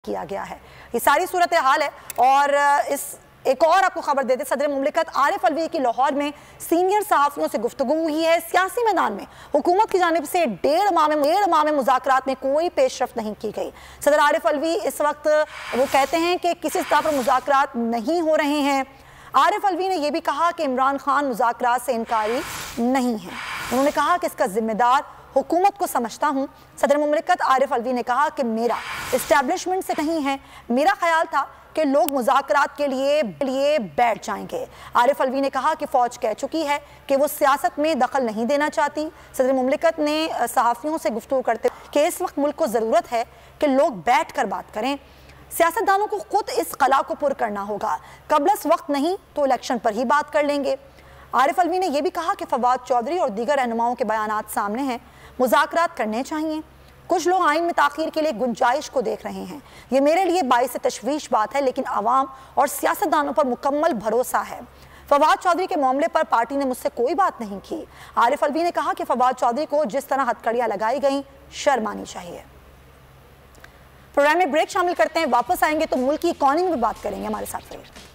किया गया है। ये सारी सूरत हाल है। और एक और आपको खबर देते, सदर मुमलिकत आरिफ अलवी की लाहौर में सीनियर सहाफ़ियों से गुफ्तगू हुई है। सियासी मैदान में हुकूमत की जानिब से डेढ़ माह में मुज़ाकरात में कोई पेशरफ नहीं की गई। सदर आरिफ अलवी इस वक्त वो कहते हैं कि किसी सतह पर मुज़ाकरात नहीं हो रहे हैं। आरिफ अलवी ने यह भी कहा कि इमरान खान मुज़ाकरात से इनकारी नहीं है। उन्होंने कहा कि इसका जिम्मेदार हुकूमत को समझता हूँ। सदर मुमलिकत आरिफ अलवी ने कहा कि मेरा इस्टेब्लिशमेंट से नहीं है, मेरा ख्याल था कि लोग मुज़ाकरात के लिए बैठ जाएंगे। आरिफ अलवी ने कहा कि फ़ौज कह चुकी है कि वो सियासत में दखल नहीं देना चाहती। सदर मुमलिकत ने सहाफ़ियों से गुफ्तगू करते कि इस वक्त मुल्क को ज़रूरत है कि लोग बैठ कर बात करें। सियासतदानों को खुद इस खला को पुर करना होगा, कबलस वक्त नहीं तो इलेक्शन पर ही बात कर लेंगे। आरिफ अलवी ने यह भी कहा कि फवाद चौधरी और दीगर रहनुमाओं के बयानात सामने हैं, मुज़ाकरात करने चाहिए। कुछ लोग आइन में ताख़ीर के लिए गुंजाइश को देख रहे हैं। ये मेरे लिए बाइस तशवीश बात है, लेकिन आवाम और सियासतदानों पर मुकम्मल भरोसा है। फवाद चौधरी के मामले पर पार्टी ने मुझसे कोई बात नहीं की। आरिफ अलवी ने कहा कि फवाद चौधरी को जिस तरह हथकड़ियाँ लगाई गई, शर्म आनी चाहिए। प्रोग्राम में ब्रेक शामिल करते हैं, वापस आएंगे तो मुल्क की इकॉनमी में बात करेंगे। हमारे साथ रहिए।